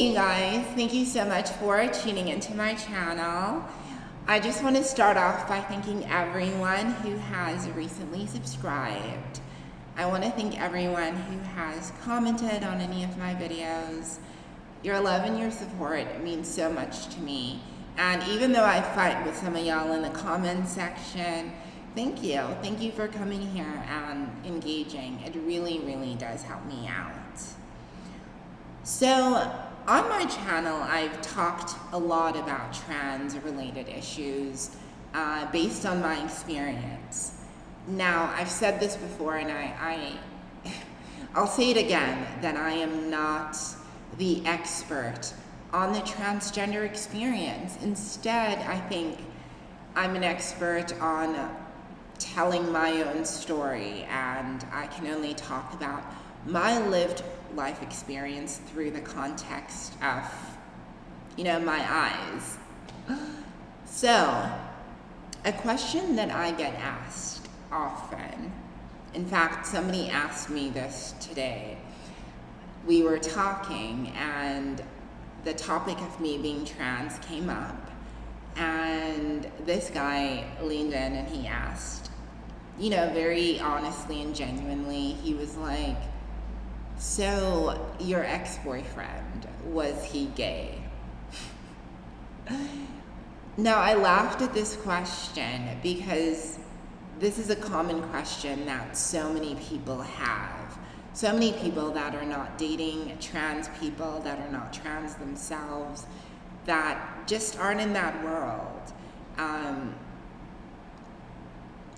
Hey you guys, thank you so much for tuning into my channel. I just want to start off by thanking everyone who has recently subscribed. I want to thank everyone who has commented on any of my videos. Your love and your support means so much to me. And even though I fight with some of y'all in the comments section, thank you. Thank you for coming here and engaging. It really, really does help me out. So on my channel, I've talked a lot about trans-related issues based on my experience. Now, I've said this before, and I'll say it again, that I am not the expert on the transgender experience. Instead, I think I'm an expert on telling my own story, and I can only talk about my lived life experience through the context of, my eyes. So, a question that I get asked often, in fact, somebody asked me this today. We were talking and the topic of me being trans came up, and this guy leaned in and he asked, very honestly and genuinely, he was like, "So your ex-boyfriend, was he gay?" Now, I laughed at this question because this is a common question that so many people have. So many people that are not dating trans people, that are not trans themselves, that just aren't in that world.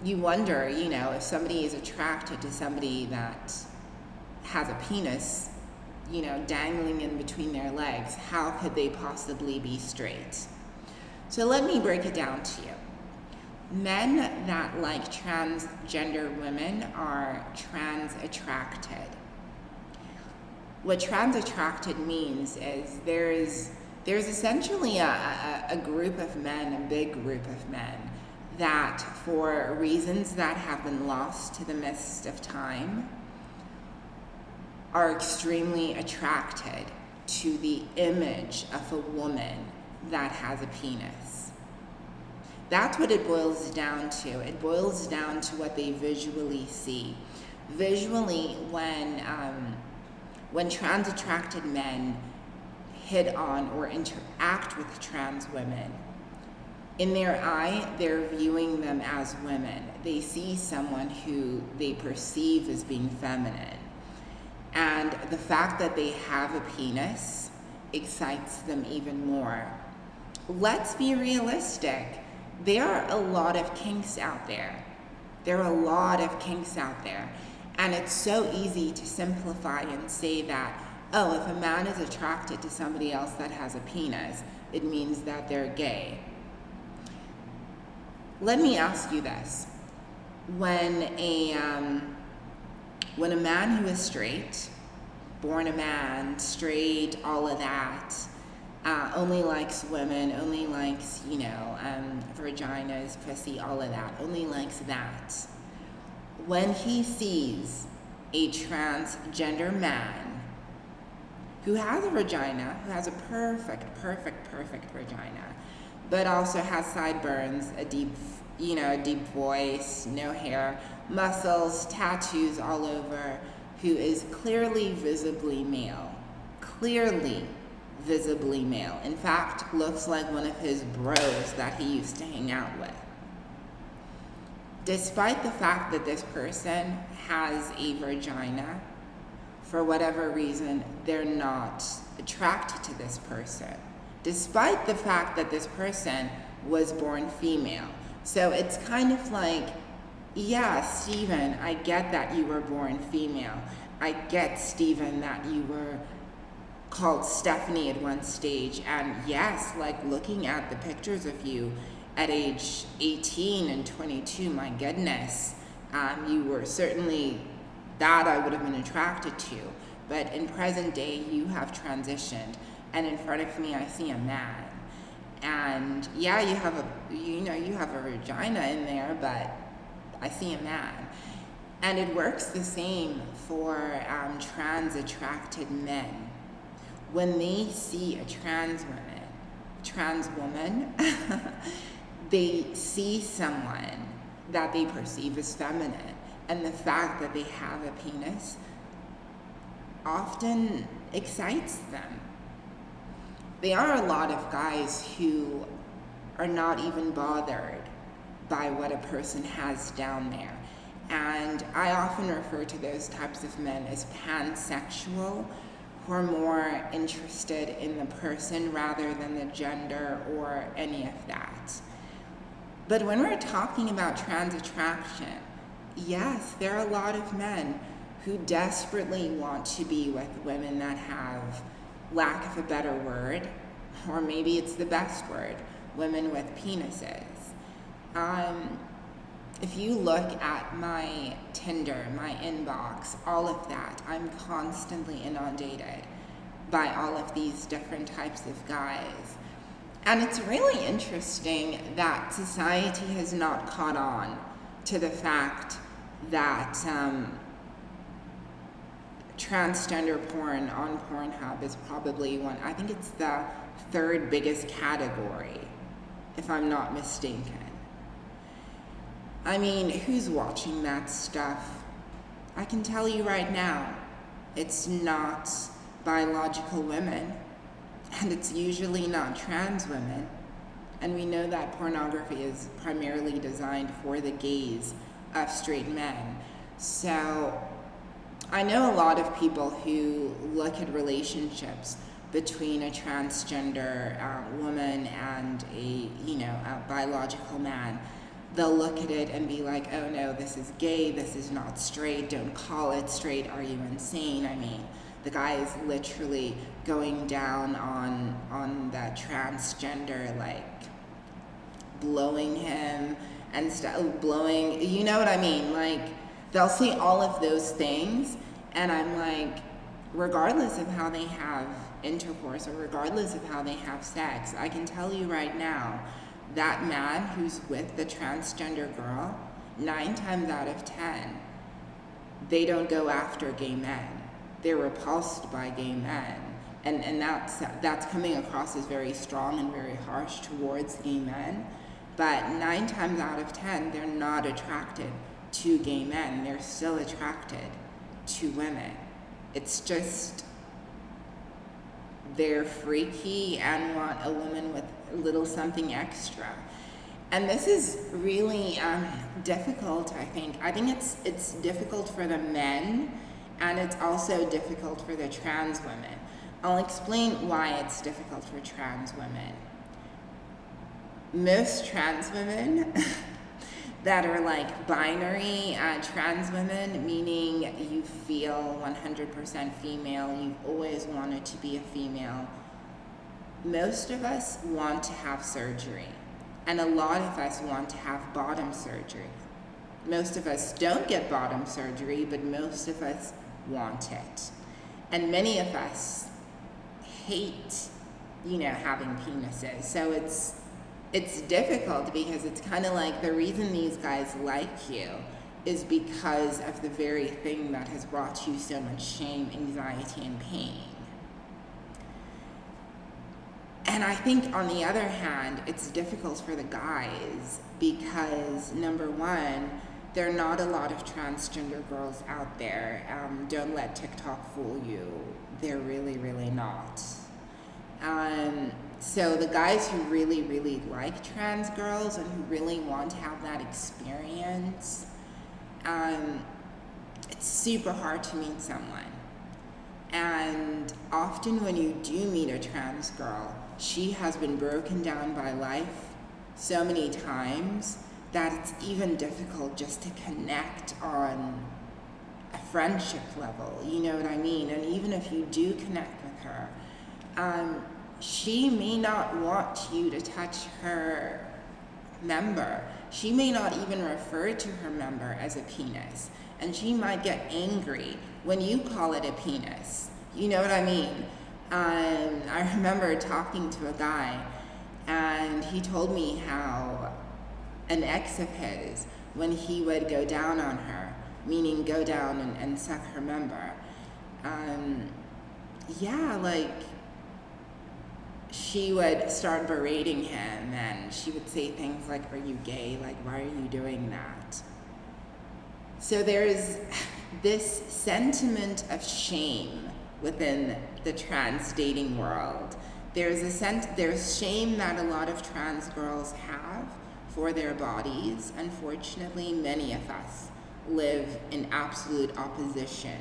You wonder, if somebody is attracted to somebody that has a penis, dangling in between their legs, how could they possibly be straight? So let me break it down to you. Men that like transgender women are trans-attracted. What trans-attracted means is there's essentially a group of men, a big group of men, that for reasons that have been lost to the mist of time, are extremely attracted to the image of a woman that has a penis. That's what it boils down to. It boils down to what they visually see. Visually, when trans-attracted men hit on or interact with trans women, in their eye, they're viewing them as women. They see someone who they perceive as being feminine. And the fact that they have a penis excites them even more. Let's be realistic. There are a lot of kinks out there. And it's so easy to simplify and say that, oh, if a man is attracted to somebody else that has a penis, it means that they're gay. Let me ask you this. When a man who is straight, born a man, straight, all of that, only likes women, only likes, vaginas, pussy, all of that, only likes that. When he sees a transgender man who has a vagina, who has a perfect vagina, but also has sideburns, a deep voice, no hair, muscles, tattoos all over, who is clearly visibly male. In fact, looks like one of his bros that he used to hang out with. Despite the fact that this person has a vagina, for whatever reason, they're not attracted to this person, despite the fact that this person was born female. So it's kind of like, yeah, Stephen, I get that you were born female. I get, Stephen, that you were called Stephanie at one stage. And yes, like looking at the pictures of you at age 18 and 22, my goodness, you were certainly that I would have been attracted to. But in present day, you have transitioned. And in front of me, I see a man. And yeah, you have a vagina in there, but I see a man. And it works the same for trans-attracted men. when they see a trans woman, they see someone that they perceive as feminine, and the fact that they have a penis often excites them. There are a lot of guys who are not even bothered by what a person has down there. And I often refer to those types of men as pansexual, who are more interested in the person rather than the gender or any of that. But when we're talking about trans attraction, yes, there are a lot of men who desperately want to be with women that have, lack of a better word, or maybe it's the best word, women with penises. If you look at my Tinder, my inbox, all of that, I'm constantly inundated by all of these different types of guys. And it's really interesting that society has not caught on to the fact that transgender porn on Pornhub is probably I think it's the third biggest category, if I'm not mistaken. I mean, who's watching that stuff? I can tell you right now, it's not biological women, and it's usually not trans women. And we know that pornography is primarily designed for the gaze of straight men. So I know a lot of people who look at relationships between a transgender woman and a biological man. They'll look at it and be like, oh no, this is gay, this is not straight, don't call it straight, are you insane? I mean, the guy is literally going down on that transgender, like blowing him and blowing, you know what I mean? Like, they'll say all of those things, and I'm like, regardless of how they have intercourse or regardless of how they have sex, I can tell you right now, that man who's with the transgender girl, 9 times out of 10, they don't go after gay men. They're repulsed by gay men. And that's coming across as very strong and very harsh towards gay men. But 9 times out of 10, they're not attracted to gay men. They're still attracted to women. It's just they're freaky and want a woman with a little something extra. And this is really difficult, I think. I think it's difficult for the men, and it's also difficult for the trans women. I'll explain why it's difficult for trans women. Most trans women that are like binary trans women, meaning you feel 100% female, you've always wanted to be a female, most of us want to have surgery, and a lot of us want to have bottom surgery. Most of us don't get bottom surgery, but most of us want it. And many of us hate, having penises. So it's difficult because it's kind of like the reason these guys like you is because of the very thing that has brought you so much shame, anxiety, and pain. And I think on the other hand, it's difficult for the guys because, number one, there are not a lot of transgender girls out there. Don't let TikTok fool you. They're really, really not. So the guys who really, really like trans girls and who really want to have that experience, it's super hard to meet someone. And often when you do meet a trans girl, she has been broken down by life so many times that it's even difficult just to connect on a friendship level, you know what I mean? And even if you do connect with her, she may not want you to touch her member. She may not even refer to her member as a penis. And she might get angry when you call it a penis. You know what I mean? I remember talking to a guy, and he told me how an ex of his, when he would go down on her, meaning go down and suck her member, she would start berating him, and she would say things like, "Are you gay? Like, why are you doing that?" So there's this sentiment of shame within the trans dating world. There's shame that a lot of trans girls have for their bodies. Unfortunately, many of us live in absolute opposition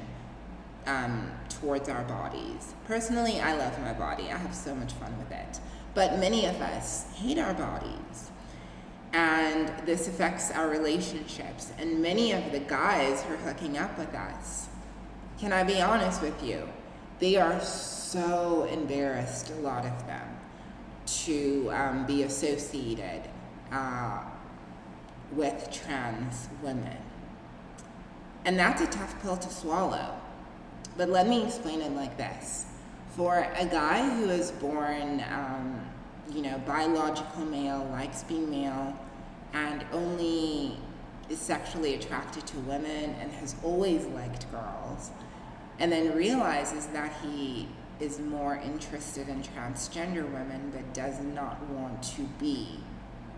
towards our bodies. Personally, I love my body. I have so much fun with it. But many of us hate our bodies. And this affects our relationships. And many of the guys who are hooking up with us, can I be honest with you, they are so embarrassed, a lot of them, to be associated with trans women. And that's a tough pill to swallow. But let me explain it like this. For a guy who is born, biological male, likes being male, and only is sexually attracted to women and has always liked girls, and then realizes that he is more interested in transgender women but does not want to be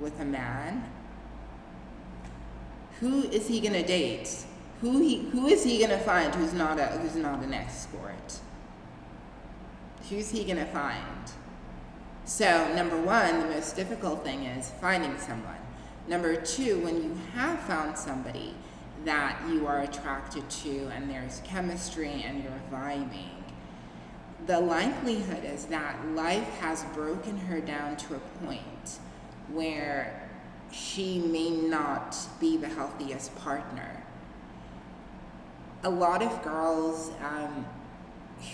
with a man, who is he gonna date? Who is he gonna find who's not an escort? Who's he gonna find? So number one, the most difficult thing is finding someone. Number two, when you have found somebody that you are attracted to and there's chemistry and you're vibing, the likelihood is that life has broken her down to a point where she may not be the healthiest partner. A lot of girls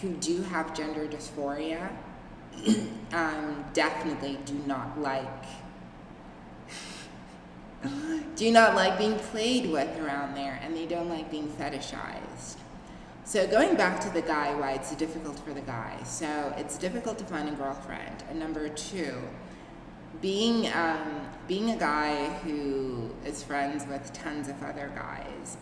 who do have gender dysphoria definitely do not like being played with around there, and they don't like being fetishized. So going back to the guy, why it's difficult for the guy. So it's difficult to find a girlfriend. And number two, being a guy who is friends with tons of other guys,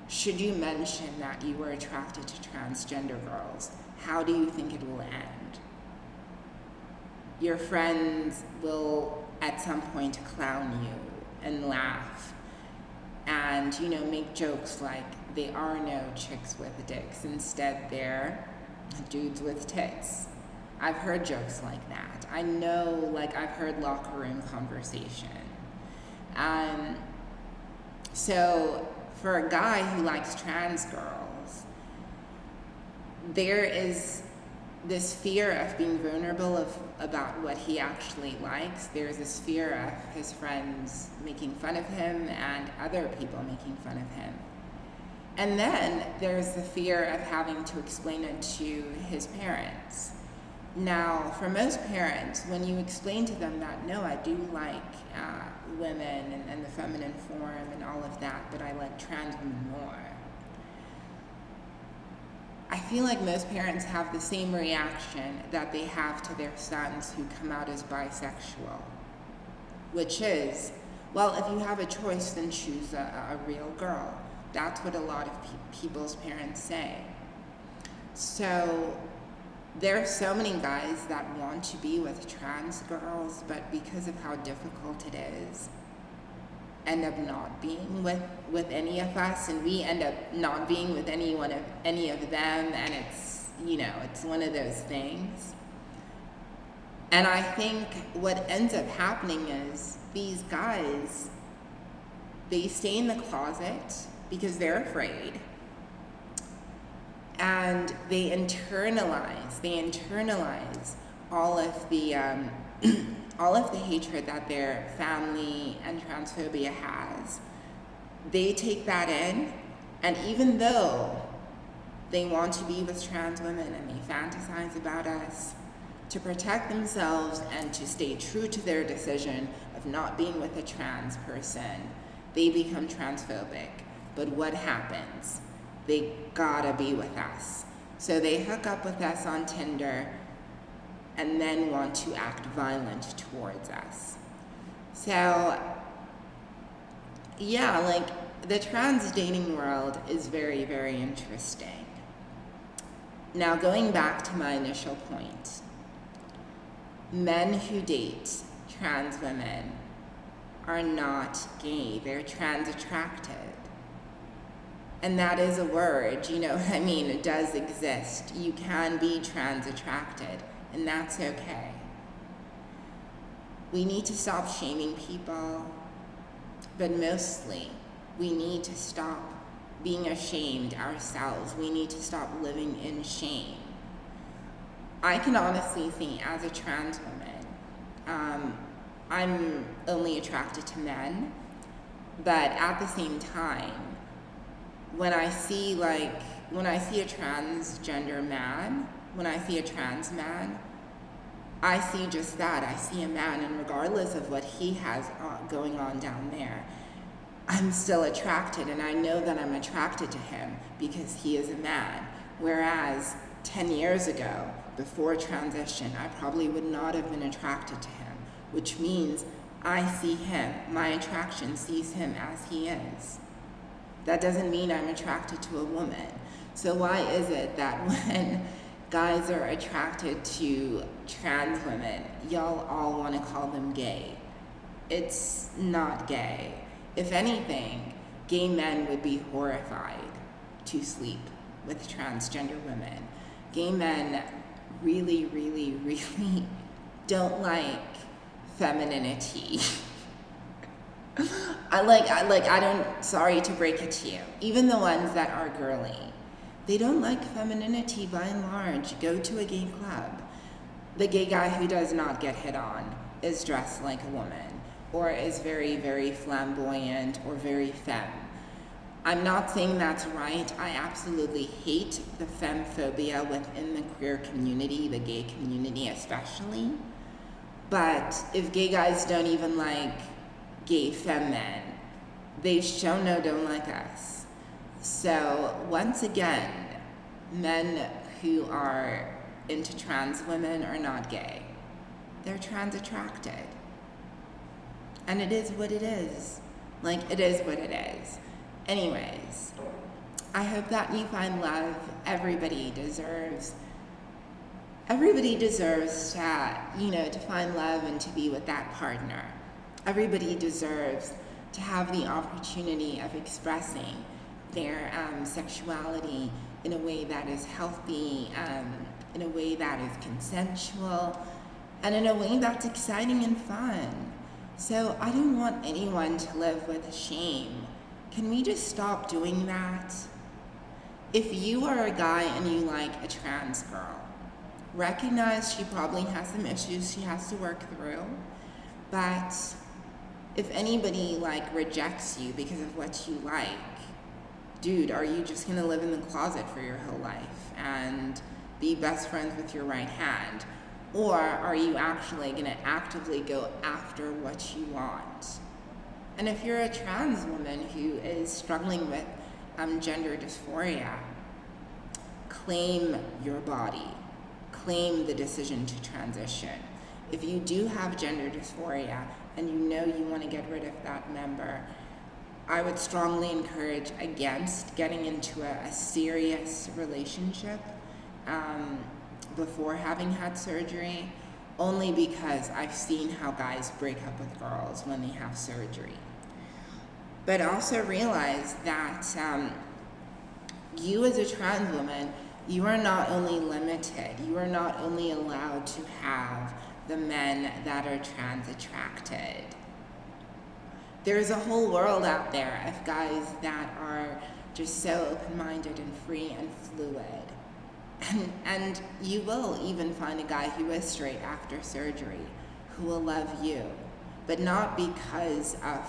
should you mention that you were attracted to transgender girls, how do you think it will end? Your friends will at some point clown you and laugh and, make jokes like there are no chicks with dicks. Instead, they're dudes with tits. I've heard jokes like that. I know, I've heard locker room conversation. So for a guy who likes trans girls, there is this fear of being vulnerable about what he actually likes. There's this fear of his friends making fun of him and other people making fun of him. And then there's the fear of having to explain it to his parents. Now, for most parents, when you explain to them that, no, I do like women and the feminine form and all of that, but I like trans women more, I feel like most parents have the same reaction that they have to their sons who come out as bisexual, which is, well, if you have a choice, then choose a real girl. That's what a lot of people's parents say. So there are so many guys that want to be with trans girls, but because of how difficult it is, end up not being with any of us, and we end up not being with any of them, and it's one of those things. And I think what ends up happening is these guys, they stay in the closet because they're afraid, and they internalize all of the hatred that their family and transphobia has. They take that in, and even though they want to be with trans women and they fantasize about us, to protect themselves and to stay true to their decision of not being with a trans person, they become transphobic. But what happens? They gotta be with us. So they hook up with us on Tinder and then want to act violent towards us. So, yeah, the trans dating world is very, very interesting. Now, going back to my initial point, Men who date trans women are not gay, they're trans attracted. And that is a word, you know what I mean? It does exist. You can be trans attracted, and that's okay. We need to stop shaming people, but mostly we need to stop being ashamed ourselves. We need to stop living in shame. I can honestly say, as a trans woman, I'm only attracted to men, but at the same time, when I see a transgender man, when I see a trans man, I see just that. I see a man, and regardless of what he has going on down there, I'm still attracted, and I know that I'm attracted to him because he is a man. Whereas 10 years ago, before transition, I probably would not have been attracted to him, which means I see him, my attraction sees him as he is. That doesn't mean I'm attracted to a woman. So why is it that when guys are attracted to trans women, y'all all want to call them gay? It's not gay. If anything, gay men would be horrified to sleep with transgender women. Gay men really, really, really don't like femininity. Sorry to break it to you. Even the ones that are girly, they don't like femininity by and large. Go to a gay club. The gay guy who does not get hit on is dressed like a woman, or is very, very flamboyant, or very femme. I'm not saying that's right. I absolutely hate the femphobia within the queer community, the gay community especially. But if gay guys don't even like gay femme men, they sure no don't like us. So once again, men who are into trans women are not gay. They're trans attracted. And it is what it is. It is what it is. Anyways, I hope that you find love. Everybody deserves to find love and to be with that partner. Everybody deserves to have the opportunity of expressing their sexuality in a way that is healthy, in a way that is consensual, and in a way that's exciting and fun. So I don't want anyone to live with shame. Can we just stop doing that? If you are a guy and you like a trans girl, recognize she probably has some issues she has to work through, but if anybody rejects you because of what you like, dude, are you just gonna live in the closet for your whole life and be best friends with your right hand? Or are you actually gonna actively go after what you want? And if you're a trans woman who is struggling with gender dysphoria, claim your body. Claim the decision to transition. If you do have gender dysphoria and you know you want to get rid of that member, I would strongly encourage against getting into a serious relationship before having had surgery, only because I've seen how guys break up with girls when they have surgery. But also realize that you as a trans woman, you are not only limited, you are not only allowed to have the men that are trans attracted. There's a whole world out there of guys that are just so open-minded and free and fluid. And you will even find a guy who is straight after surgery who will love you, but not because of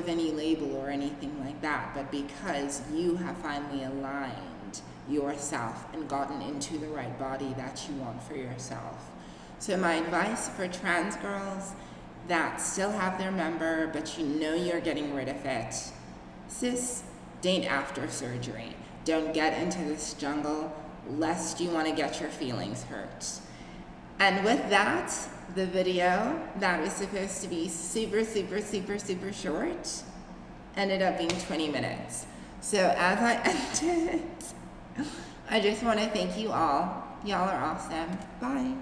any label or anything like that, but because you have finally aligned yourself and gotten into the right body that you want for yourself. So my advice for trans girls that still have their member, but you know you're getting rid of it, sis, date after surgery. Don't get into this jungle lest you want to get your feelings hurt. And with that, the video that was supposed to be super, super, super, super short ended up being 20 minutes. So as I ended, I just want to thank you all. Y'all are awesome. Bye.